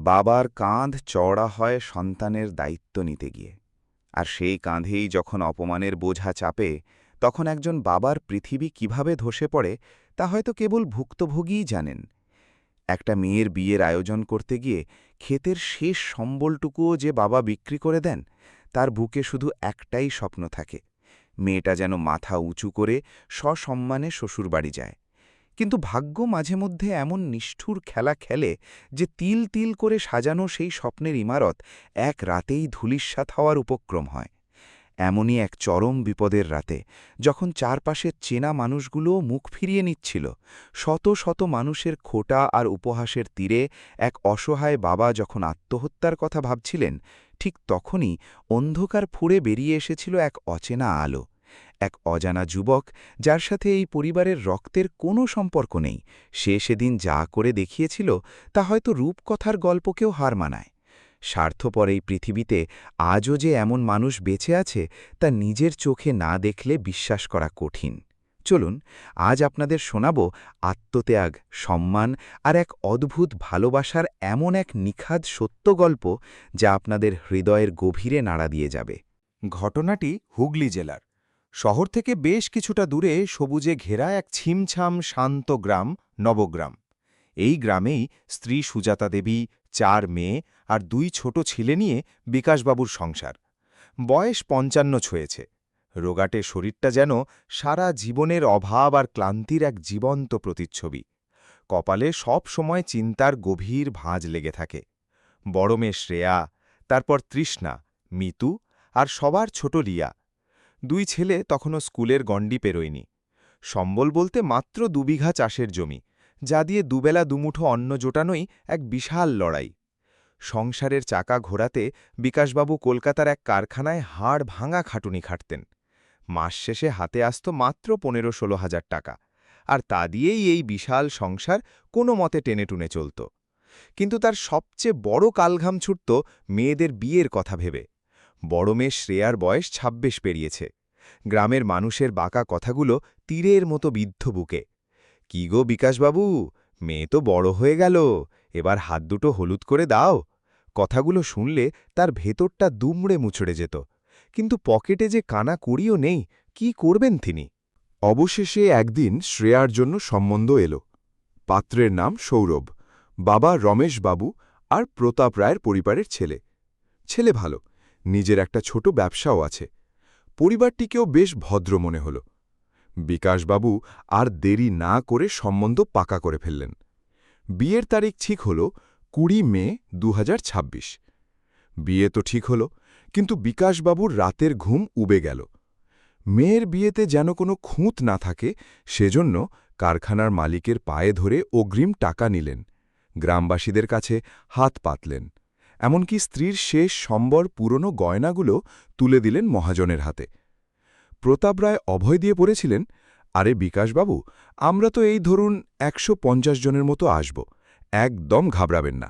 বাবার কাঁধ চওড়া হয় সন্তানের দায়িত্ব নিতে গিয়ে, আর সেই কাঁধেই যখন অপমানের বোঝা চাপে, তখন একজন বাবার পৃথিবী কিভাবে ধসে পড়ে তা হয়তো কেবল ভুক্তভোগীই জানেন। একটা মেয়ের বিয়ের আয়োজন করতে গিয়ে ক্ষেতের শেষ সম্বলটুকুও যে বাবা বিক্রি করে দেন, তার বুকে শুধু একটাই স্বপ্ন থাকে, মেয়েটা যেন মাথা উঁচু করে সসম্মানে শ্বশুরবাড়ি যায়। কিন্তু ভাগ্য মাঝে মধ্যে এমন নিষ্ঠুর খেলা খেলে যে তিল তিল করে সাজানো সেই স্বপ্নের ইমারত এক রাতেই ধূলিসাৎ হওয়ার উপক্রম হয়। এমনই এক চরম বিপদের রাতে, যখন চারপাশের চেনা মানুষগুলোও মুখ ফিরিয়ে নিচ্ছিল, শত শত মানুষের খোঁটা আর উপহাসের তীরে এক অসহায় বাবা যখন আত্মহত্যার কথা ভাবছিলেন, ঠিক তখনই অন্ধকার ফুঁড়ে বেরিয়ে এসেছিল এক অচেনা আলো। এক অজানা যুবক, যার সাথে এই পরিবারের রক্তের কোনো সম্পর্ক নেই। সে সেদিন যা করে দেখিয়েছিল তা হয়তো রূপকথার গল্পকেও হার মানায়। স্বার্থপর এই পৃথিবীতে আজও যে এমন মানুষ বেঁচে আছে, তা নিজের চোখে না দেখলে বিশ্বাস করা কঠিন। চলুন আজ আপনাদের শোনাব আত্মত্যাগ, সম্মান আর এক অদ্ভুত ভালোবাসার এমন এক নিখাদ সত্য গল্প, যা আপনাদের হৃদয়ের গভীরে নাড়া দিয়ে যাবে। ঘটনাটি হুগলি জেলার শহর থেকে বেশ কিছুটা দূরে সবুজে ঘেরা এক ছিমছাম শান্ত গ্রাম নবগ্রাম। এই গ্রামেই স্ত্রী সুজাতা দেবী, 4 মেয়ে আর 2 ছোট ছেলে নিয়ে বিকাশবাবুর সংসার। বয়স 55 ছুঁয়েছে। রোগাটে শরীরটা যেন সারা জীবনের অভাব আর ক্লান্তির এক জীবন্ত প্রতিচ্ছবি। কপালে সব সময় চিন্তার গভীর ভাঁজ লেগে থাকে। বড় মেয়ে শ্রেয়া, তারপর তৃষ্ণা, মিতু আর সবার ছোট রিয়া। 2 ছেলে তখনও স্কুলের গণ্ডি পেরোয়নি। সম্বল বলতে মাত্র 2 বিঘা চাষের জমি, যা দিয়ে দুবেলা দুমুঠো অন্ন জোটানোই এক বিশাল লড়াই। সংসারের চাকা ঘোরাতে বিকাশবাবু কলকাতার এক কারখানায় হাড় ভাঙা খাটুনি খাটতেন। মাস শেষে হাতে আসত মাত্র 15-16 হাজার টাকা, আর তা দিয়েই এই বিশাল সংসার কোনো মতে টেনেটুনে চলত। কিন্তু তার সবচেয়ে বড় কালঘাম ছুটত মেয়েদের বিয়ের কথা ভেবে। বড় মেয়ে শ্রেয়ার বয়স 26 পেরিয়েছে। গ্রামের মানুষের বাঁকা কথাগুলো তীরের মতো বিদ্ধ বুকে। কি গো বিকাশবাবু, মেয়ে তো বড় হয়ে গেল, এবার হাত দুটো হলুদ করে দাও। কথাগুলো শুনলে তার ভেতরটা দুমড়ে মুচড়ে যেত। কিন্তু পকেটে যে কানা কড়িও নেই, কি করবেন তিনি? অবশেষে একদিন শ্রেয়ার জন্য সম্বন্ধ এলো। পাত্রের নাম সৌরভ, বাবা রমেশবাবু আর প্রতাপ রায়ের পরিবারের ছেলে। ছেলে ভালো, নিজের একটা ছোট ব্যবসাও আছে। পরিবারটিকেও বেশ ভদ্র মনে হল। বিকাশবাবু আর দেরি না করে সম্বন্ধ পাকা করে ফেললেন। বিয়ের তারিখ ঠিক হল 20 মে 2026। বিয়ে তো ঠিক হল, কিন্তু বিকাশবাবুর রাতের ঘুম উবে গেল। মেয়ের বিয়েতে যেন কোনো খুঁত না থাকে, সেজন্য কারখানার মালিকের পায়ে ধরে অগ্রিম টাকা নিলেন, গ্রামবাসীদের কাছে হাত পাতলেন, এমনকি স্ত্রীর শেষ সম্বর পুরনো গয়নাগুলো তুলে দিলেন মহাজনের হাতে। প্রতাপ রায় অভয় দিয়ে পড়েছিলেন, আরে বিকাশবাবু, আমরা তো এই ধরুন 150 জনের মতো আসব, একদম ঘাবড়াবেন না।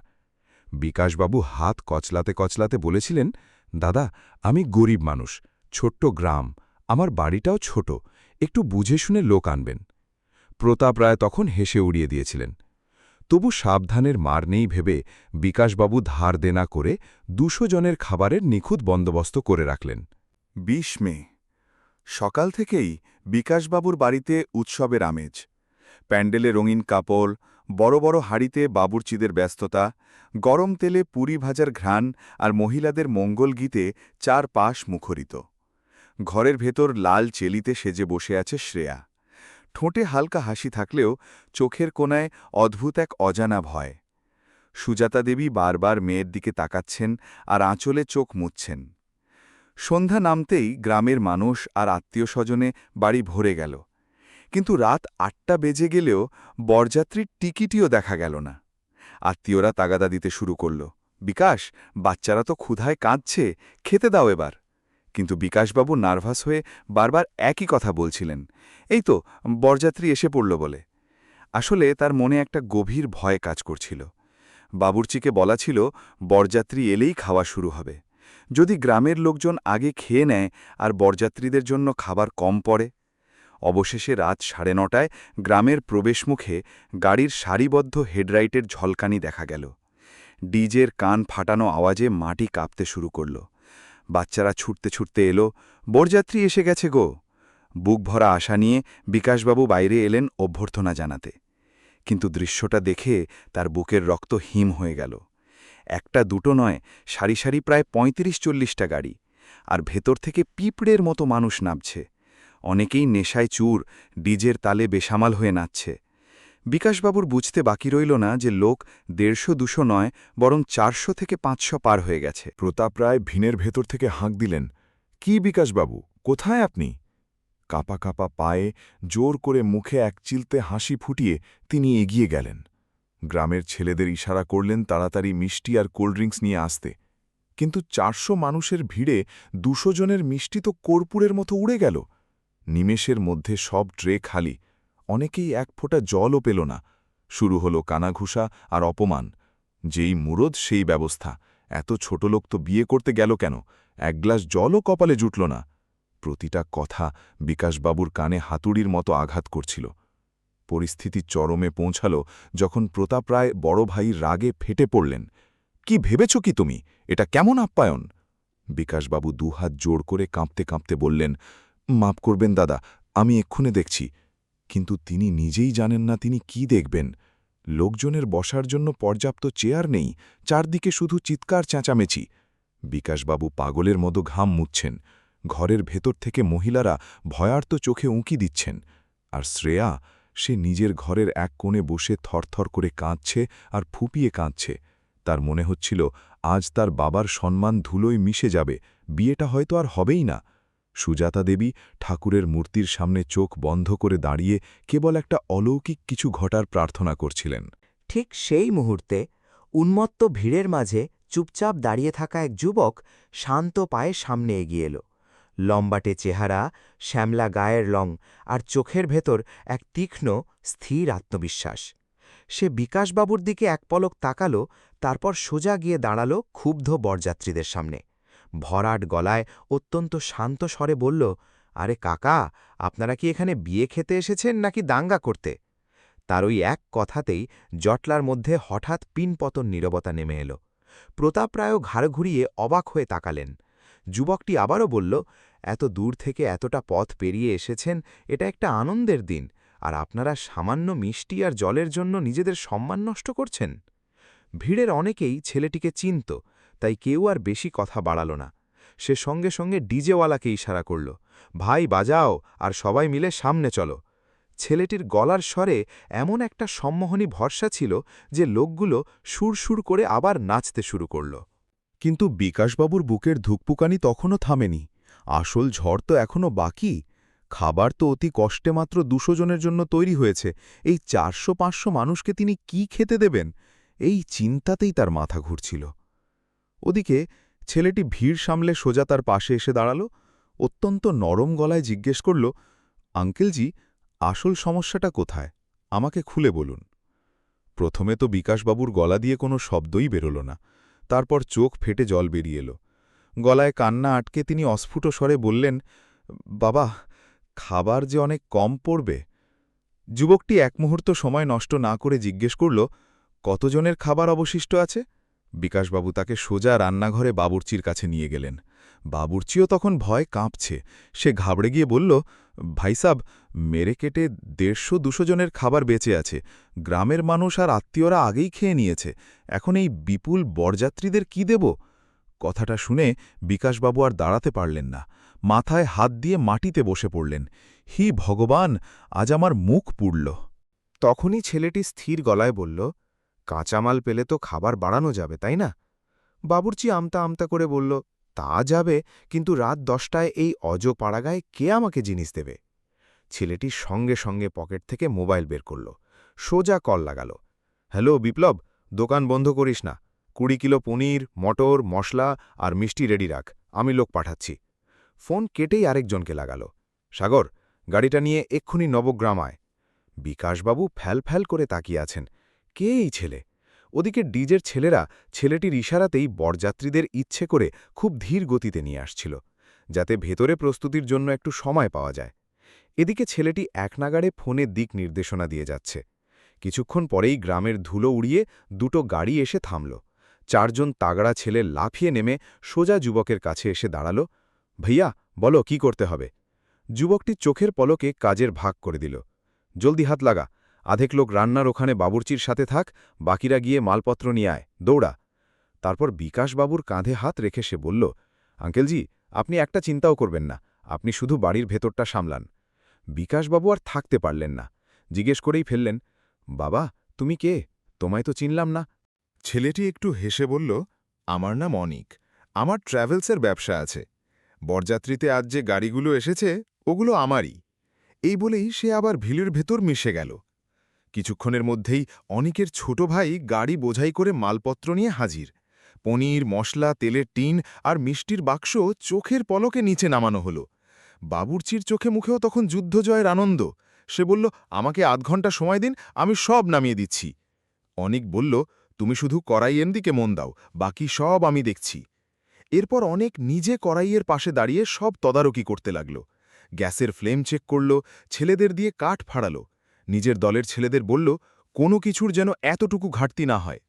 বিকাশবাবু হাত কচলাতে কচলাতে বলেছিলেন, দাদা, আমি গরিব মানুষ, ছোট্ট গ্রাম, আমার বাড়িটাও ছোট, একটু বুঝে শুনে লোক আনবেন। প্রতাপ রায় তখন হেসে উড়িয়ে দিয়েছিলেন। তবু সাবধানের মার নেই ভেবে বিকাশবাবু ধার দেনা করে 200 জনের খাবারের নিখুঁত বন্দোবস্ত করে রাখলেন। 20 মে সকাল থেকেই বিকাশবাবুর বাড়িতে উৎসবের আমেজ। প্যান্ডেলে রঙিন কাপড়, বড় বড় হাঁড়িতে বাবুর্চিদের ব্যস্ততা, গরম তেলে পুরি ভাজার ঘ্রাণ আর মহিলাদের মঙ্গল গীতে চারপাশ মুখরিত। ঘরের ভেতর লাল চেলিতে সেজে বসে আছে শ্রেয়া। ঠোঁটে হালকা হাসি থাকলেও চোখের কোণায় অদ্ভুত এক অজানা ভয়। সুজাতা দেবী বারবার মেয়ের দিকে তাকাচ্ছেন আর আঁচলে চোখ মুছছেন। সন্ধ্যা নামতেই গ্রামের মানুষ আর আত্মীয় স্বজনে বাড়ি ভরে গেল, কিন্তু রাত 8টা বেজে গেলেও বরযাত্রীর টিকিটিও দেখা গেল না। আত্মীয়রা তাগাদা দিতে শুরু করল, বিকাশ, বাচ্চারা তো ক্ষুধায় কাঁদছে, খেতে দাও এবার। কিন্তু বিকাশবাবু নার্ভাস হয়ে বারবার একই কথা বলছিলেন, এই তো বরযাত্রী এসে পড়ল বলে। আসলে তার মনে একটা গভীর ভয় কাজ করছিল। বাবুর্চিকে বলা ছিল বরযাত্রী এলেই খাওয়া শুরু হবে। যদি গ্রামের লোকজন আগে খেয়ে নেয় আর বরযাত্রীদের জন্য খাবার কম পড়ে। অবশেষে রাত 9:30টায় গ্রামের প্রবেশমুখে গাড়ির সারিবদ্ধ হেডলাইটের ঝলকানি দেখা গেল। ডিজের কান ফাটানো আওয়াজে মাটি কাঁপতে শুরু করল। বাচ্চারা ছুটতে ছুটতে এলো, বরযাত্রী এসে গেছে গো। বুক ভরা আশা নিয়ে বিকাশবাবু বাইরে এলেন অভ্যর্থনা জানাতে। কিন্তু দৃশ্যটা দেখে তার বুকের রক্ত হিম হয়ে গেল। একটা দুটো নয়, সারি সারি প্রায় ৩৫-৪০টা গাড়ি, আর ভেতর থেকে পিঁপড়ের মতো মানুষ নামছে। অনেকেই নেশায় চুর, ডিজের তালে বেসামাল হয়ে নাচছে। বিকাশবাবুর বুঝতে বাকি রইল না যে লোক ১৫০-২০০ নয়, বরং ৪০০ থেকে ৫০০ পার হয়ে গেছে। প্রতাপ রায় ভিনের ভেতর থেকে হাঁক দিলেন, কি বিকাশবাবু, কোথায় আপনি? কাঁপা কাঁপা পায়ে জোর করে মুখে এক চিলতে হাসি ফুটিয়ে তিনি এগিয়ে গেলেন। গ্রামের ছেলেদের ইশারা করলেন তাড়াতাড়ি মিষ্টি আর কোল্ড ড্রিঙ্কস নিয়ে আসতে। কিন্তু ৪০০ মানুষের ভিড়ে ২০০ জনের মিষ্টি তো কর্পূরের মতো উড়ে গেল। নিমেষের মধ্যে সব ট্রে খালি, অনেকেই এক ফোঁটা জলও পেল না। শুরু হলো কানাঘুষা আর অপমান। যেই মুরদ সেই ব্যবস্থা, এত ছোট লোক তো বিয়ে করতে গেল কেন, এক গ্লাস জলও কপালে জুটল না। প্রতিটা কথা বিকাশবাবুর কানে হাতুড়ির মতো আঘাত করছিল। পরিস্থিতি চরমে পৌঁছাল যখন প্রতাপ রায় বড় ভাই রাগে ফেটে পড়লেন। কি ভেবেছ কি তুমি, এটা কেমন আপ্যায়ন? বিকাশবাবু দুহাত জোড় করে কাঁপতে কাঁপতে বললেন, মাপ করবেন দাদা, আমি এক্ষুনি দেখছি। কিন্তু তিনি নিজেই জানেন না তিনি কি দেখবেন। লোকজনের বসার জন্য পর্যাপ্ত চেয়ার নেই, চারদিকে শুধু চিৎকার চেঁচামেচি। বিকাশবাবু পাগলের মতো ঘাম মুছছেন। ঘরের ভেতর থেকে মহিলারা ভয়ার্ত চোখে উঁকি দিচ্ছেন। আর শ্রেয়া, সে নিজের ঘরের এক কোণে বসে থরথর করে কাঁদছে আর ফুপিয়ে কাঁদছে। তার মনে হচ্ছিল আজ তার বাবার সম্মান ধুলোয় মিশে যাবে, বিয়েটা হয়তো আর হবেই না। সুজাতা দেবী ঠাকুরের মূর্তির সামনে চোখ বন্ধ করে দাঁড়িয়ে কেবল একটা অলৌকিক কিছু ঘটার প্রার্থনা করছিলেন। ঠিক সেই মুহূর্তে উন্মত্ত ভিড়ের মাঝে চুপচাপ দাঁড়িয়ে থাকা এক যুবক শান্ত পায়ে সামনে এগিয়ে এলো। লম্বাটে চেহারা, শ্যামলা গায়ের রং আর চোখের ভেতর এক তীক্ষ্ণ স্থির আত্মবিশ্বাস। সে বিকাশবাবুর দিকে এক পলক তাকালো, তারপর সোজা গিয়ে দাঁড়ালো ক্ষুব্ধ বরযাত্রীদের সামনে। ভরাট গলায় অত্যন্ত শান্ত স্বরে বলল, আরে কাকা, আপনারা কি এখানে বিয়ে খেতে এসেছেন নাকি দাঙ্গা করতে? তার ওই এক কথাতেই জটলার মধ্যে হঠাৎ পিনপতন নীরবতা নেমে এলো। প্রতাপ রায়ও ঘাড় ঘুরিয়ে অবাক হয়ে তাকালেন। যুবকটি আবারও বলল, এত দূর থেকে এতটা পথ পেরিয়ে এসেছেন, এটা একটা আনন্দের দিন, আর আপনারা সামান্য মিষ্টি আর জলের জন্য নিজেদের সম্মান নষ্ট করছেন। ভিড়ের অনেকেই ছেলেটিকে চিনত, তাই কেউ আর বেশি কথা বাড়াল না। সে সঙ্গে সঙ্গে ডিজেওয়ালাকে ইশারা করল, ভাই বাজাও আর সবাই মিলে সামনে চলো। ছেলেটির গলার স্বরে এমন একটা সম্মোহনী ভরসা ছিল যে লোকগুলো সুরসুর করে আবার নাচতে শুরু করল। কিন্তু বিকাশবাবুর বুকের ধুকপুকানি তখনও থামেনি। আসল ঝড় তো এখনও বাকি। খাবার তো অতি কষ্টে মাত্র ২০০ জনের জন্য তৈরি হয়েছে, এই ৪০০-৫০০ মানুষকে তিনি কি খেতে দেবেন, এই চিন্তাতেই তার মাথা ঘুরছিল। ওদিকে ছেলেটি ভিড় সামলে সোজা তার পাশে এসে দাঁড়াল। অত্যন্ত নরম গলায় জিজ্ঞেস করল, আঙ্কেলজি, আসল সমস্যাটা কোথায়, আমাকে খুলে বলুন। প্রথমে তো বিকাশবাবুর গলা দিয়ে কোনো শব্দই বেরোল না। তারপর চোখ ফেটে জল বেরিয়ে এলো। গলায় কান্না আটকে তিনি অস্ফুট স্বরে বললেন, বাবা, খাবার যে অনেক কম পড়বে। যুবকটি এক মুহূর্ত সময় নষ্ট না করে জিজ্ঞেস করল, কতজনের খাবার অবশিষ্ট আছে? বিকাশবাবু তাকে সোজা রান্নাঘরে বাবুর্চির কাছে নিয়ে গেলেন। বাবুর্চিও তখন ভয় কাঁপছে। সে ঘাবড়ে গিয়ে বলল, ভাইসাব, মেরে কেটে ১৫০-২০০ জনের খাবার বেঁচে আছে। গ্রামের মানুষ আর আত্মীয়রা আগেই খেয়ে নিয়েছে, এখন এই বিপুল বরযাত্রীদের কি দেব? কথাটা শুনে বিকাশবাবু আর দাঁড়াতে পারলেন না। মাথায় হাত দিয়ে মাটিতে বসে পড়লেন। হি ভগবান, আজ আমার মুখ পুড়ল। তখনই ছেলেটি স্থির গলায় বলল, কাঁচামাল পেলে তো খাবার বাড়ানো যাবে, তাই না? বাবুর্চি আমতা আমতা করে বলল, তা যাবে, কিন্তু রাত ১০টায় এই অজপাড়াগায় কে আমাকে জিনিস দেবে? ছেলেটি সঙ্গে সঙ্গে পকেট থেকে মোবাইল বের করল, সোজা কল লাগাল। হ্যালো বিপ্লব, দোকান বন্ধ করিস না, ২০ কিলো পনির, মটর, মশলা আর মিষ্টি রেডি রাখ, আমি লোক পাঠাচ্ছি। ফোন কেটেই আরেকজনকে লাগাল, সাগর, গাড়িটা নিয়ে এক্ষুনি নবগ্রাম আয়। বিকাশবাবু ফ্যাল ফ্যাল করে তাকিয়ে আছেন, কে এই ছেলে? ওদিকে ডিজের ছেলেরা ছেলেটির ইশারাতেই বরযাত্রীদের ইচ্ছে করে খুব ধীর গতিতে নিয়ে আসছিল, যাতে ভেতরে প্রস্তুতির জন্য একটু সময় পাওয়া যায়। এদিকে ছেলেটি একনাগাড়ে ফোনে দিক নির্দেশনা দিয়ে যাচ্ছে। কিছুক্ষণ পরেই গ্রামের ধুলো উড়িয়ে দুটো গাড়ি এসে থামল। চারজন তাগড়া ছেলে লাফিয়ে নেমে সোজা যুবকের কাছে এসে দাঁড়াল। ভাইয়া, বলো কি করতে হবে? যুবকটি চোখের পলকে কাজের ভাগ করে দিল। জলদি হাত লাগা, আধেক লোক রান্নার ওখানে বাবুর্চির সাথে থাক, বাকিরা গিয়ে মালপত্র নিয়ে আয়, দৌড়া। তারপর বিকাশবাবুর কাঁধে হাত রেখে সে বলল, আঙ্কেলজি, আপনি একটা চিন্তাও করবেন না, আপনি শুধু বাড়ির ভেতরটা সামলান। বিকাশবাবু আর থাকতে পারলেন না, জিজ্ঞেস করেই ফেললেন, বাবা, তুমি কে? তোমায় তো চিনলাম না। ছেলেটি একটু হেসে বলল, আমার নাম অনিক, আমার ট্র্যাভেলসের ব্যবসা আছে। বরযাত্রীতে আজ যে গাড়িগুলো এসেছে ওগুলো আমারই। এই বলেই সে আবার ভিড়ের ভেতর মিশে গেল। কিছুক্ষণের মধ্যেই অনিকের ছোট ভাই গাড়ি বোঝাই করে মালপত্র নিয়ে হাজির। পনির, মশলা, তেলের টিন আর মিষ্টির বাক্স চোখের পলকে নিচে নামানো হলো। বাবুর্চির চোখে মুখেও তখন যুদ্ধজয়ের আনন্দ। সে বলল, আমাকে আধ ঘন্টা সময় দিন, আমি সব নামিয়ে দিচ্ছি। অনিক বলল, তুমি শুধু কড়াইয়ের দিকে মন দাও, বাকি সব আমি দেখছি। এরপর অনেক নিজে কড়াইয়ের পাশে দাঁড়িয়ে সব তদারকি করতে লাগল। গ্যাসের ফ্লেম চেক করল, ছেলেদের দিয়ে কাঠ ফাড়াল, নিজের দলের ছেলেদের বলল, কোনো কিছুর যেন এতটুকু ঘাটতি না হয়।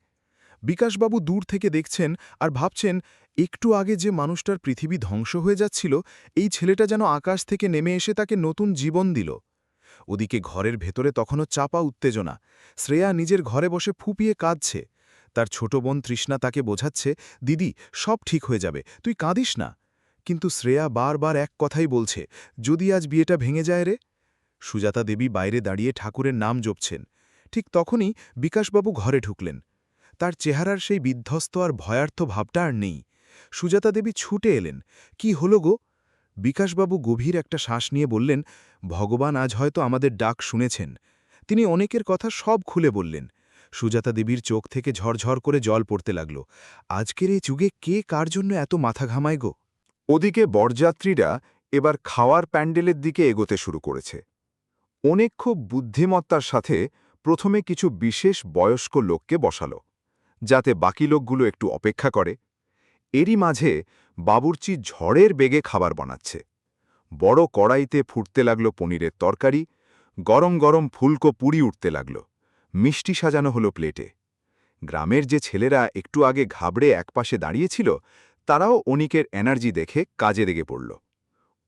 বিকাশবাবু দূর থেকে দেখছেন আর ভাবছেন, একটু আগে যে মানুষটার পৃথিবী ধ্বংস হয়ে যাচ্ছিল, এই ছেলেটা যেন আকাশ থেকে নেমে এসে তাকে নতুন জীবন দিল। ওদিকে ঘরের ভেতরে তখনও চাপা উত্তেজনা। শ্রেয়া নিজের ঘরে বসে ফুপিয়ে কাঁদছে। তার ছোট বোন তৃষ্ণা তাকে বোঝাচ্ছে, দিদি, সব ঠিক হয়ে যাবে, তুই কাঁদিস না। কিন্তু শ্রেয়া বারবার এক কথাই বলছে, যদি আজ বিয়েটা ভেঙে যায় রে। সুজাতা দেবী বাইরে দাঁড়িয়ে ঠাকুরের নাম জপছেন। ঠিক তখনই বিকাশবাবু ঘরে ঢুকলেন। তার চেহারার সেই বিধ্বস্ত আর ভয়ার্থ ভাবটা আর নেই। সুজাতা দেবী ছুটে এলেন। কি হলো গো? বিকাশবাবু গভীর একটা শ্বাস নিয়ে বললেন, ভগবান আজ হয়তো আমাদের ডাক শুনেছেন। তিনি অনেকের কথা সব খুলে বললেন। সুজাতা দেবীর চোখ থেকে ঝরঝর করে জল পড়তে লাগল। আজকের এই যুগে কে কার জন্য এত মাথা ঘামায় গো? ওদিকে বরযাত্রীরা এবার খাওয়ার প্যান্ডেলের দিকে এগোতে শুরু করেছে। অনেক খুব বুদ্ধিমত্তার সাথে প্রথমে কিছু বিশেষ বয়স্ক লোককে বসাল, যাতে বাকি লোকগুলো একটু অপেক্ষা করে। এরই মাঝে বাবুর্চি ঝড়ের বেগে খাবার বানাচ্ছে। বড় কড়াইতে ফুটতে লাগল পনিরের তরকারি, গরম গরম ফুলকো পুরি উঠতে লাগল, মিষ্টি সাজানো হলো প্লেটে। গ্রামের যে ছেলেরা একটু আগে ঘাবড়ে একপাশে দাঁড়িয়েছিল, তারাও অনিকের এনার্জি দেখে কাজে লেগে পড়ল।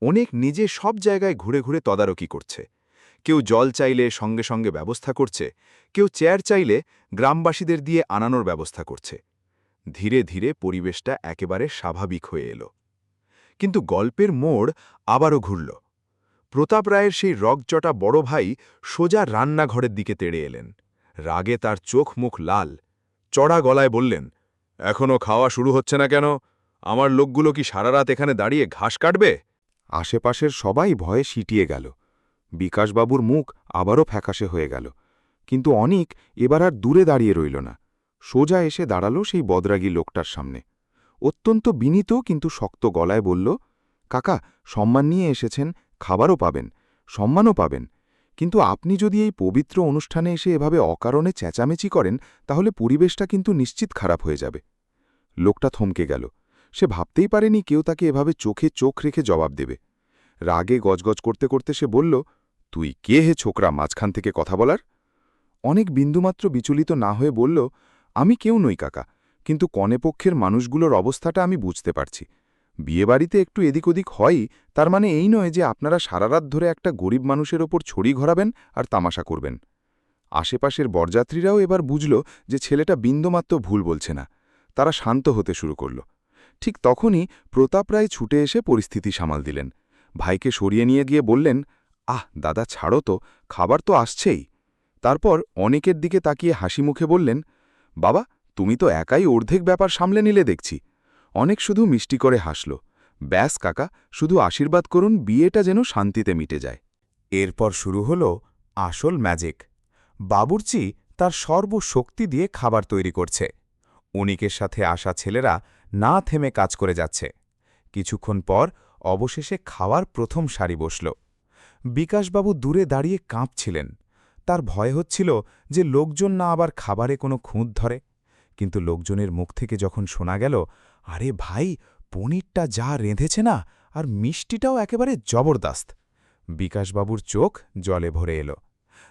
অনেক নিজে সব জায়গায় ঘুরে ঘুরে তদারকি করছে। কেউ জল চাইলে সঙ্গে সঙ্গে ব্যবস্থা করছে, কেউ চেয়ার চাইলে গ্রামবাসীদের দিয়ে আনানোর ব্যবস্থা করছে। ধীরে ধীরে পরিবেশটা একেবারে স্বাভাবিক হয়ে এলো। কিন্তু গল্পের মোড় আবারও ঘুরল। প্রতাপ রায়ের সেই রগচটা বড় ভাই সোজা রান্নাঘরের দিকে তেড়ে এলেন। রাগে তার চোখ মুখ লাল। চড়া গলায় বললেন, এখনও খাওয়া শুরু হচ্ছে না কেন? আমার লোকগুলো কি সারা রাত এখানে দাঁড়িয়ে ঘাস কাটবে? আশেপাশের সবাই ভয়ে সিটিয়ে গেল। বিকাশবাবুর মুখ আবারও ফ্যাকাশে হয়ে গেল। কিন্তু অনিক এবার আর দূরে দাঁড়িয়ে রইল না, সোজা এসে দাঁড়াল সেই বদরাগী লোকটার সামনে। অত্যন্ত বিনীত কিন্তু শক্ত গলায় বলল, কাকা, সম্মান নিয়ে এসেছেন, খাবারও পাবেন, সম্মানও পাবেন, কিন্তু আপনি যদি এই পবিত্র অনুষ্ঠানে এসে এভাবে অকারণে চেঁচামেচি করেন, তাহলে পরিবেশটা কিন্তু নিশ্চিত খারাপ হয়ে যাবে। লোকটা থমকে গেল। সে ভাবতেই পারেনি কেউ তাকে এভাবে চোখে চোখ রেখে জবাব দেবে। রাগে গজগজ করতে করতে সে বলল, তুই কে হে ছোকরা মাঝখান থেকে কথা বলার? অনেক বিন্দুমাত্র বিচলিত না হয়ে বলল, আমি কেউ নই কাকা, কিন্তু কনেপক্ষের মানুষগুলোর অবস্থাটা আমি বুঝতে পারছি। বিয়েবাড়িতে একটু এদিক ওদিক হয়ই, তার মানে এই নয় যে আপনারা সারারাত ধরে একটা গরিব মানুষের ওপর ছড়ি ঘোরাবেন আর তামাশা করবেন। আশেপাশের বরযাত্রীরাও এবার বুঝল যে ছেলেটা বিন্দুমাত্র ভুল বলছে না। তারা শান্ত হতে শুরু করল। ঠিক তখনই প্রতাপ রায় ছুটে এসে পরিস্থিতি সামাল দিলেন। ভাইকে সরিয়ে নিয়ে গিয়ে বললেন, আহ দাদা, ছাড়ো তো, খাবার তো আসছেই। তারপর অনেকের দিকে তাকিয়ে হাসি মুখে বললেন, বাবা, তুমি তো একাই অর্ধেক ব্যাপার সামলে নিলে দেখছি। অনেক শুধু মিষ্টি করে হাসল। ব্যাস কাকা, শুধু আশীর্বাদ করুন বিয়েটা যেন শান্তিতে মিটে যায়। এরপর শুরু হল আসল ম্যাজিক। বাবুর্চি তার সর্বশক্তি দিয়ে খাবার তৈরি করছে। অনিকের সাথে আসা ছেলেরা না থেমে কাজ করে যাচ্ছে। কিছুক্ষণ পর অবশেষে খাওয়ার প্রথম সারি বসল। বিকাশবাবু দূরে দাঁড়িয়ে কাঁপছিলেন। তার ভয় হচ্ছিল যে লোকজন না আবার খাবারে কোনো খুঁত ধরে। কিন্তু লোকজনের মুখ থেকে যখন শোনা গেল, আরে ভাই, পনিরটা যা রেঁধেছে না, আর মিষ্টিটাও একেবারে জবরদস্ত, বিকাশবাবুর চোখ জলে ভরে এলো।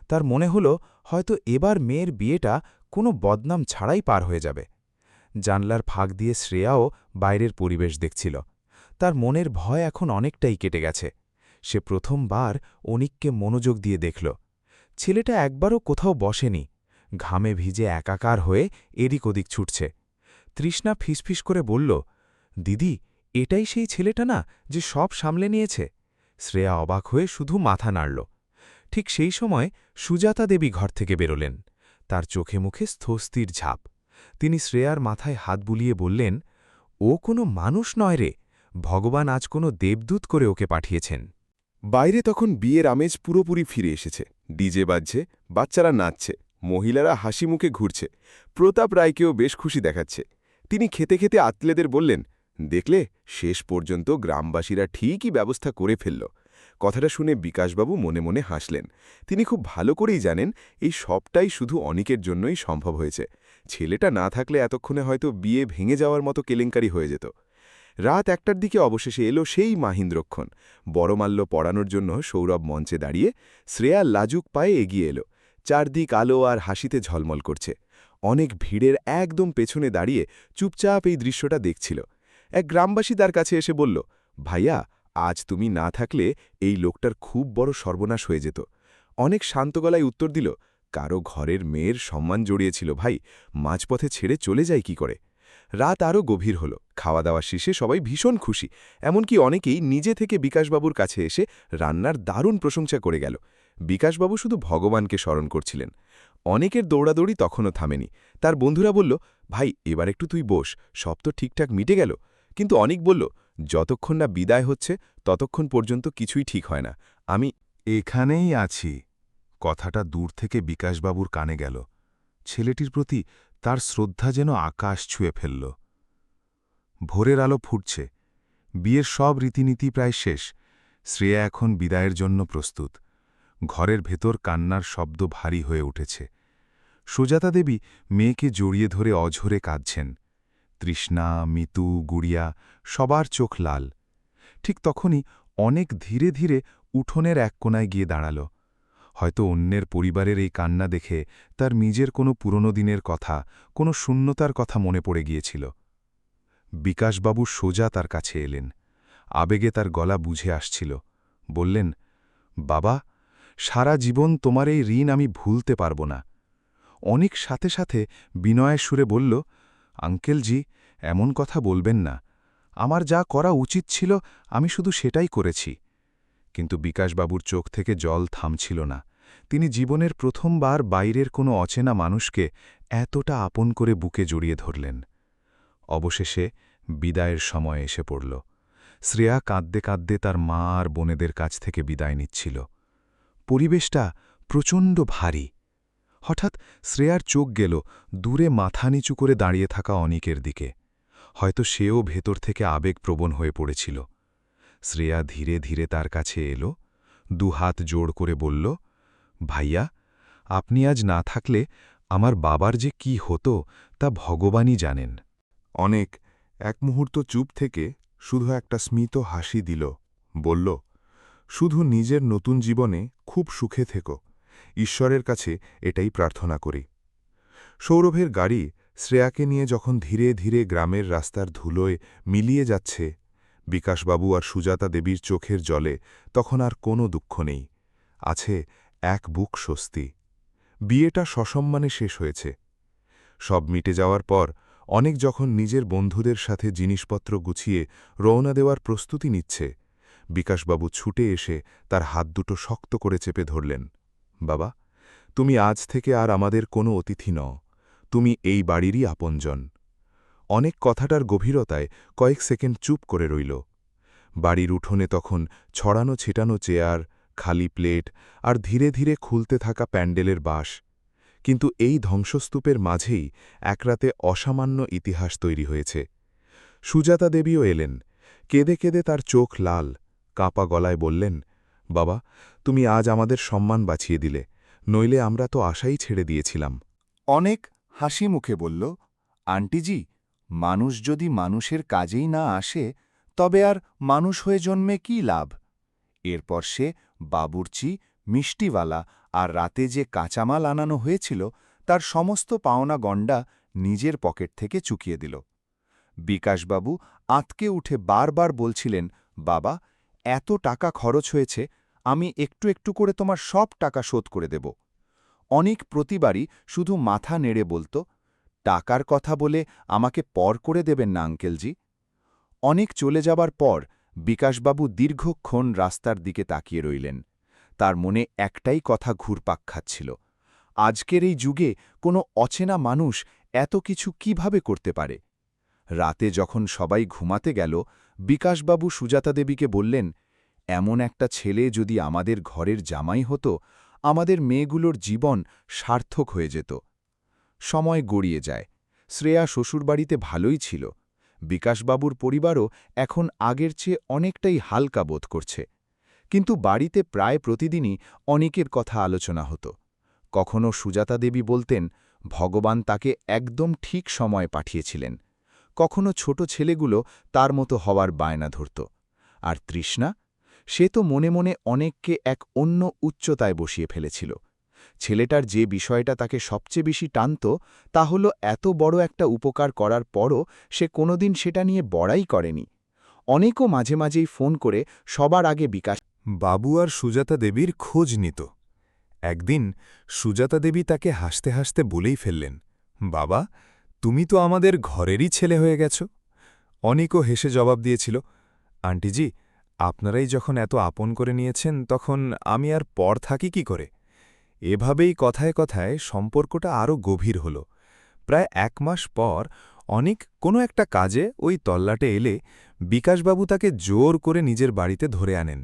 তার মনে হল হয়তো এবার মেয়ের বিয়েটা কোনো বদনাম ছাড়াই পার হয়ে যাবে। জানলার ফাঁক দিয়ে শ্রেয়াও বাইরের পরিবেশ দেখছিল। তার মনের ভয় এখন অনেকটাই কেটে গেছে। সে প্রথমবার অনিককে মনোযোগ দিয়ে দেখল। ছেলেটা একবারও কোথাও বসেনি, ঘামে ভিজে একাকার হয়ে এদিক ওদিক ছুটছে। তৃষ্ণা ফিসফিস করে বলল, দিদি, এটাই সেই ছেলেটা না যে সব সামলে নিয়েছে? শ্রেয়া অবাক হয়ে শুধু মাথা নাড়ল। ঠিক সেই সময় সুজাতা দেবী ঘর থেকে বেরোলেন। তার চোখে মুখে স্থস্থির ছাপ। তিনি শ্রেয়ার মাথায় হাত বুলিয়ে বললেন, ও কোনো মানুষ নয় রে, ভগবান আজ কোনো দেবদূত করে ওকে পাঠিয়েছেন। বাইরে তখন বিয়ের আমেজ পুরোপুরি ফিরে এসেছে। ডিজে বাজছে, বাচ্চারা নাচছে, মহিলারা হাসি মুখে ঘুরছে। প্রতাপ রায়কেও বেশ খুশি দেখাচ্ছে। তিনি খেতে খেতে আত্মীয়দের বললেন, দেখলে, শেষ পর্যন্ত গ্রামবাসীরা ঠিকই ব্যবস্থা করে ফেলল। কথাটা শুনে বিকাশবাবু মনে মনে হাসলেন। তিনি খুব ভালো করেই জানেন এই সবটাই শুধু অনিকের জন্যই সম্ভব হয়েছে। ছেলেটা না থাকলে এতক্ষণে হয়তো বিয়ে ভেঙে যাওয়ার মতো কেলেঙ্কারি হয়ে যেত। রাত 1টার দিকে অবশেষে এলো সেই মাহিন্দ্রক্ষণ। বড়মাল্য পড়ানোর জন্য সৌরভ মঞ্চে দাঁড়িয়ে শ্রেয়া লাজুক পায়ে এগিয়ে এলো। চারদিক আলো আর হাসিতে ঝলমল করছে। অনেক ভিড়ের একদম পেছনে দাঁড়িয়ে চুপচাপ এই দৃশ্যটা দেখছিল। এক গ্রামবাসী তার কাছে এসে বলল, ভাইয়া, আজ তুমি না থাকলে এই লোকটার খুব বড় সর্বনাশ হয়ে যেত। অনেক শান্ত গলায় উত্তর দিল, কারো ঘরের মেয়ের সম্মান জড়িয়েছিল ভাই, মাঝপথে ছেড়ে চলে যায় কি করে। রাত আরও গভীর হল। খাওয়া দাওয়া শেষে সবাই ভীষণ খুশি। এমনকি অনেকেই নিজে থেকে বিকাশবাবুর কাছে এসে রান্নার দারুণ প্রশংসা করে গেল। বিকাশবাবু শুধু ভগবানকে স্মরণ করছিলেন। অনেকের দৌড়াদৌড়ি তখনও থামেনি। তার বন্ধুরা বলল, ভাই, এবার একটু তুই বস, সব তো ঠিকঠাক মিটে গেল। কিন্তু অনেক বলল, যতক্ষণ না বিদায় হচ্ছে ততক্ষণ পর্যন্ত কিছুই ঠিক হয় না। আমি এখানেই আছি। কথাটা দূর থেকে বিকাশবাবুর কানে গেল। ছেলেটির প্রতি তার শ্রদ্ধা যেন আকাশ ছুঁয়ে ফেলল। ভোরের আলো ফুটছে। বিয়ের সব রীতিনীতি প্রায় শেষ। শ্রেয়া এখন বিদায়ের জন্য প্রস্তুত। ঘরের ভেতর কান্নার শব্দ ভারী হয়ে উঠেছে। সুজাতা দেবী মেয়েকে জড়িয়ে ধরে অঝরে কাঁদছেন। তৃষ্ণা, মিতু, গুড়িয়া সবার চোখ লাল। ঠিক তখনই অনেক ধীরে ধীরে উঠোনের এক কোণায় গিয়ে দাঁড়াল। হয়তো অন্যের পরিবারের এই কান্না দেখে তার নিজের কোনো পুরনো দিনের কথা, কোনো শূন্যতার কথা মনে পড়ে গিয়েছিল। বিকাশবাবু সোজা তার কাছে এলেন। আবেগে তার গলা বুঝে আসছিল। বললেন, বাবা, সারা জীবন তোমার এই ঋণ আমি ভুলতে পারব না। অনেক সাথে সাথে বিনয়ের সুরে বলল, আঙ্কেলজি, এমন কথা বলবেন না। আমার যা করা উচিত ছিল আমি শুধু সেটাই করেছি। কিন্তু বিকাশবাবুর চোখ থেকে জল থামছিল না। তিনি জীবনের প্রথমবার বাইরের কোনো অচেনা মানুষকে এতটা আপন করে বুকে জড়িয়ে ধরলেন। অবশেষে বিদায়ের সময় এসে পড়ল। শ্রেয়া কাঁদতে কাঁদতে তার মা আর বোনেদের কাছ থেকে বিদায় নিচ্ছিল। পরিবেশটা প্রচণ্ড ভারী। হঠাৎ শ্রেয়ার চোখ গেল দূরে মাথা নিচু করে দাঁড়িয়ে থাকা অনিকের দিকে। হয়তো সেও ভেতর থেকে আবেগপ্রবণ হয়ে পড়েছিল। শ্রেয়া ধীরে ধীরে তার কাছে এলো, দুহাত জোড় করে বলল, ভাইয়া, আপনি আজ না থাকলে আমার বাবার যে কি হতো তা ভগবানই জানেন। অনেক এক মুহূর্ত চুপ থেকে শুধু একটা স্মিত হাসি দিল। বলল, শুধু নিজের নতুন জীবনে খুব সুখে থেকো, ঈশ্বরের কাছে এটাই প্রার্থনা করি। সৌরভের গাড়ি শ্রেয়াকে নিয়ে যখন ধীরে ধীরে গ্রামের রাস্তার ধুলোয় মিলিয়ে যাচ্ছে, বিকাশবাবু আর সুজাতা দেবীর চোখের জলে তখন আর কোনো দুঃখ নেই। আছে এক বুক স্বস্তি। বিয়েটা সসম্মানে শেষ হয়েছে। সব মিটে যাওয়ার পর অনেক যখন নিজের বন্ধুদের সাথে জিনিসপত্র গুছিয়ে রওনা দেওয়ার প্রস্তুতি নিচ্ছে, বিকাশবাবু ছুটে এসে তার হাত দুটো শক্ত করে চেপে ধরলেন। বাবা, তুমি আজ থেকে আর আমাদের কোনো অতিথি নও, তুমি এই বাড়িরই আপনজন। অনেক কথাটার গভীরতায় কয়েক সেকেন্ড চুপ করে রইল। বাড়ির উঠোনে তখন ছড়ানো ছিটানো চেয়ার, খালি প্লেট আর ধীরে ধীরে খুলতে থাকা প্যান্ডেলের বাঁশ। কিন্তু এই ধ্বংসস্তূপের মাঝেই একরাতে অসামান্য ইতিহাস তৈরি হয়েছে। সুজাতা দেবীও এলেন। কেঁদে কেঁদে তার চোখ লাল, কাঁপা গলায় বললেন, বাবা, তুমি আজ আমাদের সম্মান বাঁচিয়ে দিলে, নইলে আমরা তো আশাই ছেড়ে দিয়েছিলাম। অনেক হাসি মুখে বলল, আন্টিজি, মানুষ যদি মানুষের কাজেই না আসে তবে আর মানুষ হয়ে জন্মে কী লাভ। এরপর সে বাবুর্চি, মিষ্টিওয়ালা আর রাতে যে কাঁচামাল আনানো হয়েছিল তার সমস্ত পাওনা গণ্ডা নিজের পকেট থেকে চুকিয়ে দিল। বিকাশবাবু আঁতকে উঠে বারবার বলছিলেন, বাবা, এত টাকা খরচ হয়েছে, আমি একটু একটু করে তোমার সব টাকা শোধ করে দেব। অনেক প্রতিবারই শুধু মাথা নেড়ে বলত, টাকার কথা বলে আমাকে পর করে দেবেন না আঙ্কেলজি। অনেক চলে যাবার পর বিকাশবাবু দীর্ঘক্ষণ রাস্তার দিকে তাকিয়ে রইলেন। তার মনে একটাই কথা ঘুরপাক খাচ্ছিল, আজকের এই যুগে কোনো অচেনা মানুষ এত কিছু কিভাবে করতে পারে। রাতে যখন সবাই ঘুমাতে গেল, বিকাশবাবু সুজাতা দেবীকে বললেন, এমন একটা ছেলে যদি আমাদের ঘরের জামাই হতো, আমাদের মেয়েগুলোর জীবন সার্থক হয়ে যেত। সময় গড়িয়ে যায়। শ্রেয়া শ্বশুরবাড়িতে ভালোই ছিল। বিকাশবাবুর পরিবারও এখন আগের চেয়ে অনেকটাই হালকা বোধ করছে। কিন্তু বাড়িতে প্রায় প্রতিদিনই অনেকের কথা আলোচনা হতো। কখনো সুজাতা দেবী বলতেন, ভগবান তাকে একদম ঠিক সময়ে পাঠিয়েছিলেন। কখনো ছোট ছেলেগুলো তার মতো হওয়ার বায়না ধরত। আর তৃষ্ণা, সে তো মনে মনে অনেককে এক অন্য উচ্চতায় বসিয়ে ফেলেছিল। ছেলেটার যে বিষয়টা তাকে সবচেয়ে বেশি টানত, তা হল এত বড় একটা উপকার করার পরও সে কোনোদিন সেটা নিয়ে বড়াই করেনি। অনেকও মাঝে মাঝেই ফোন করে সবার আগে বিকাশ বাবু আর সুজাতা দেবীর খোঁজ নিত। একদিন সুজাতা দেবী তাকে হাসতে হাসতে বলেই ফেললেন, বাবা, তুমি তো আমাদের ঘরেরই ছেলে হয়ে গেছ। অনেকও হেসে জবাব দিয়েছিল, আন্টিজি, আপনারাই যখন এত আপন করে নিয়েছেন, তখন আমি আর পর থাকি কি করে। এভাবেই কথায় কথায় সম্পর্কটা আরও গভীর হল। প্রায় 1 মাস পর অনেক কোনো একটা কাজে ওই তল্লাটে এলে বিকাশবাবু তাকে জোর করে নিজের বাড়িতে ধরে আনেন।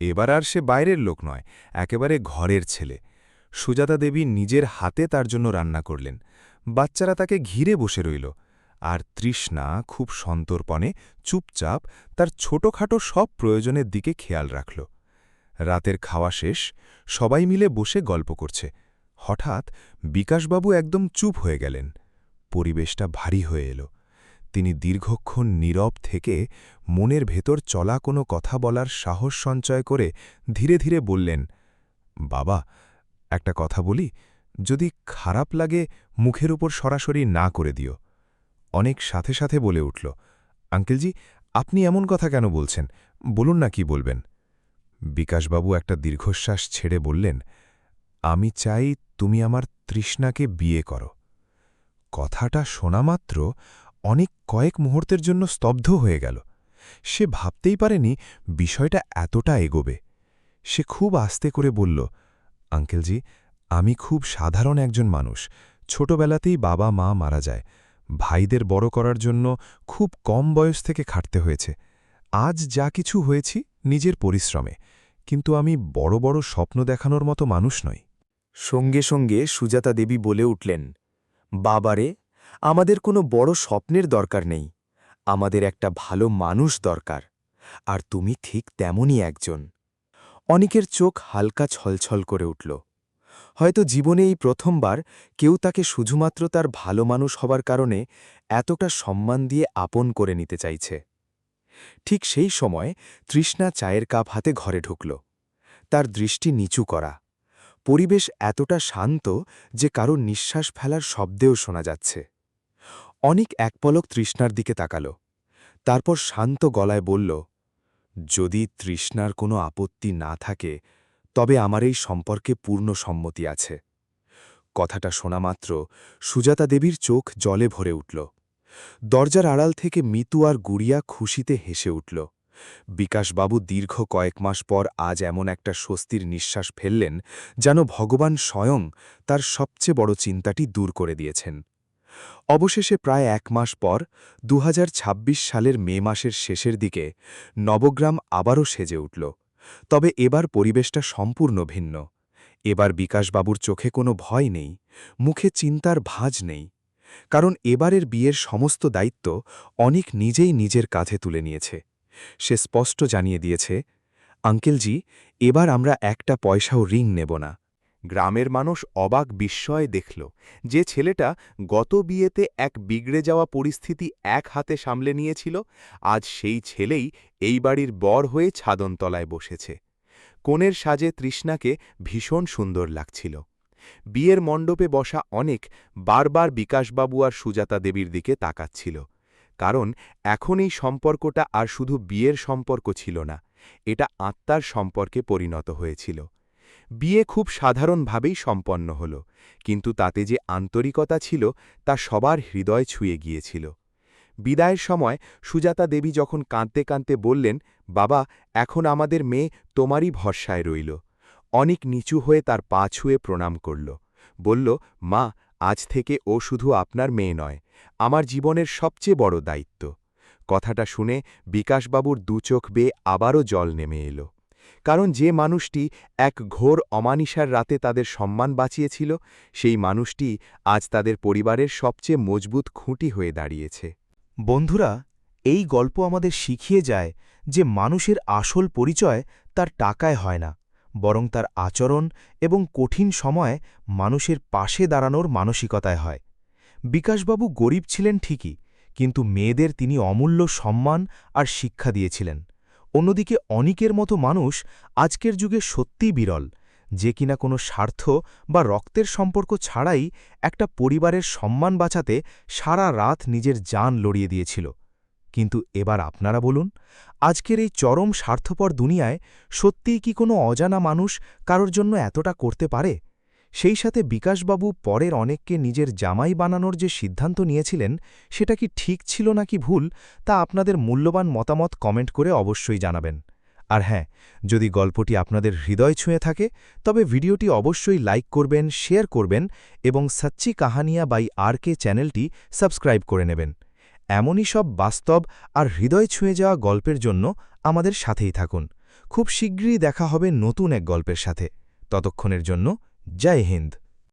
এবার আর সে বাইরের লোক নয়, একেবারে ঘরের ছেলে। সুজাতা দেবী নিজের হাতে তার জন্য রান্না করলেন। বাচ্চারা তাকে ঘিরে বসে রইল। আর তৃষ্ণা খুব সন্তর্পণে চুপচাপ তার ছোটখাটো সব প্রয়োজনের দিকে খেয়াল রাখল। রাতের খাওয়া শেষ, সবাই মিলে বসে গল্প করছে। হঠাৎ বিকাশবাবু একদম চুপ হয়ে গেলেন। পরিবেশটা ভারী হয়ে এল। তিনি দীর্ঘক্ষণ নীরব থেকে মনের ভেতর চলা কোনো কথা বলার সাহস সঞ্চয় করে ধীরে ধীরে বললেন, বাবা, একটা কথা বলি, যদি খারাপ লাগে মুখের উপর সরাসরি না করে দিও। অনেক সাথে সাথে বলে উঠল, আঙ্কেলজি, আপনি এমন কথা কেন বলছেন? বলুন না কি বলবেন। বিকাশবাবু একটা দীর্ঘশ্বাস ছেড়ে বললেন, আমি চাই তুমি আমার তৃষ্ণাকে বিয়ে করো। কথাটা শোনামাত্র অনেক কয়েক মুহূর্তের জন্য স্তব্ধ হয়ে গেল। সে ভাবতেই পারেনি বিষয়টা এতটা এগোবে। সে খুব আস্তে করে বলল, আঙ্কেলজি, আমি খুব সাধারণ একজন মানুষ। ছোটবেলাতেই বাবা মা মারা যায়। ভাইদের বড় করার জন্য খুব কম বয়স থেকে খাটতে হয়েছে। আজ যা কিছু হয়েছি নিজের পরিশ্রমে, কিন্তু আমি বড় বড় স্বপ্ন দেখানোর মতো মানুষ নই। সঙ্গে সঙ্গে সুজাতা দেবী বলে উঠলেন, বাবারে, আমাদের কোনো বড় স্বপ্নের দরকার নেই, আমাদের একটা ভালো মানুষ দরকার, আর তুমি ঠিক তেমনই একজন। অনেকের চোখ হালকা ছলছল করে উঠল। হয়তো জীবনে এই প্রথমবার কেউ তাকে শুধুমাত্র তার ভালো মানুষ হবার কারণে এতটা সম্মান দিয়ে আপন করে নিতে চাইছে। ঠিক সেই সময় তৃষ্ণা চায়ের কাপ হাতে ঘরে ঢুকল। তার দৃষ্টি নিচু করা। পরিবেশ এতটা শান্ত যে কারো নিঃশ্বাস ফেলার শব্দেও শোনা যাচ্ছে। অনেক এক পলক তৃষ্ণার দিকে তাকাল। তারপর শান্ত গলায় বলল, যদি তৃষ্ণার কোনো আপত্তি না থাকে, তবে আমার এই সম্পর্কে পূর্ণ সম্মতি আছে। কথাটা শোনামাত্র সুজাতা দেবীর চোখ জলে ভরে উঠল। দরজার আড়াল থেকে মিতু আর গুড়িয়া খুশিতে হেসে উঠল। বিকাশবাবু দীর্ঘ কয়েক মাস পর আজ এমন একটা স্বস্তির নিঃশ্বাস ফেললেন, যেন ভগবান স্বয়ং তার সবচেয়ে বড় চিন্তাটি দূর করে দিয়েছেন। অবশেষে প্রায় 1 মাস পর 2026 সালের মে মাসের শেষের দিকে নবগ্রাম আবারও সেজে উঠল। তবে এবার পরিবেশটা সম্পূর্ণ ভিন্ন। এবার বিকাশবাবুর চোখে কোনো ভয় নেই, মুখে চিন্তার ভাঁজ নেই। কারণ এবারের বিয়ের সমস্ত দায়িত্ব অনেক নিজেই নিজের কাঁধে তুলে নিয়েছে। সে স্পষ্ট জানিয়ে দিয়েছে, আঙ্কেলজি, এবার আমরা একটা পয়সাও রিং নেব না। গ্রামের মানুষ অবাক বিস্ময়ে দেখল যে ছেলেটা গত বিয়েতে এক বিগড়ে যাওয়া পরিস্থিতি এক হাতে সামলে নিয়েছিল, আজ সেই ছেলেই এই বাড়ির বর হয়ে ছাদনতলায় বসেছে। কনের সাজে তৃষ্ণাকে ভীষণ সুন্দর লাগছিল। বিয়ের মণ্ডপে বসা অনেক বারবার বিকাশবাবু আর সুজাতা দেবীর দিকে তাকাচ্ছিল, কারণ এখন এই সম্পর্কটা আর শুধু বিয়ের সম্পর্ক ছিল না, এটা আত্মার সম্পর্কে পরিণত হয়েছিল। বিয়ে খুব সাধারণভাবেই সম্পন্ন হল, কিন্তু তাতে যে আন্তরিকতা ছিল তা সবার হৃদয় ছুঁয়ে গিয়েছিল। বিদায়ের সময় সুজাতা দেবী যখন কাঁদতে কাঁদতে বললেন, বাবা, এখন আমাদের মেয়ে তোমারই ভরসায় রইল, অনেক নিচু হয়ে তার পা ছুঁয়ে প্রণাম করল, বলল, মা, আজ থেকে ও শুধু আপনার মেয়ে নয়, আমার জীবনের সবচেয়ে বড় দায়িত্ব। কথাটা শুনে বিকাশবাবুর দুচোখ বেয়ে আবারও জল নেমে এলো, কারণ যে মানুষটি এক ঘোর অমানিসার রাতে তাদের সম্মান বাঁচিয়েছিল, সেই মানুষটি আজ তাদের পরিবারের সবচেয়ে মজবুত খুঁটি হয়ে দাঁড়িয়েছে। বন্ধুরা, এই গল্প আমাদের শিখিয়ে যায় যে মানুষের আসল পরিচয় তার টাকায় হয় না, বরং তার আচরণ এবং কঠিন সময়ে মানুষের পাশে দাঁড়ানোর মানসিকতায় হয়। বিকাশবাবু গরিব ছিলেন ঠিকই, কিন্তু মেয়েদের তিনি অমূল্য সম্মান আর শিক্ষা দিয়েছিলেন। অন্যদিকে অনিকের মতো মানুষ আজকের যুগে সত্যিই বিরল, যে কিনা কোনো স্বার্থ বা রক্তের সম্পর্ক ছাড়াই একটা পরিবারের সম্মান বাঁচাতে সারা রাত নিজের জান লড়িয়ে দিয়েছিল। কিন্তু এবার আপনারা বলুন, আজকের এই চরম স্বার্থপর দুনিয়ায় সত্যিই কি কোনো অজানা মানুষ কারোর জন্য এতটা করতে পারে? সেই সাথে বিকাশবাবু পরের অনেককে নিজের জামাই বানানোর যে সিদ্ধান্ত নিয়েছিলেন, সেটা কি ঠিক ছিল নাকি ভুল, তা আপনাদের মূল্যবান মতামত কমেন্ট করে অবশ্যই জানাবেন। আর হ্যাঁ, যদি গল্পটি আপনাদের হৃদয় ছুঁয়ে থাকে, তবে ভিডিওটি অবশ্যই লাইক করবেন, শেয়ার করবেন এবং সচ্চি কাহানিয়া বাই RK চ্যানেলটি সাবস্ক্রাইব করে নেবেন। এমনই সব বাস্তব আর হৃদয় ছুঁয়ে যাওয়া গল্পের জন্য আমাদের সাথেই থাকুন। খুব শীঘ্রই দেখা হবে নতুন এক গল্পের সাথে। ততক্ষণের জন্য জয় হিন্দ।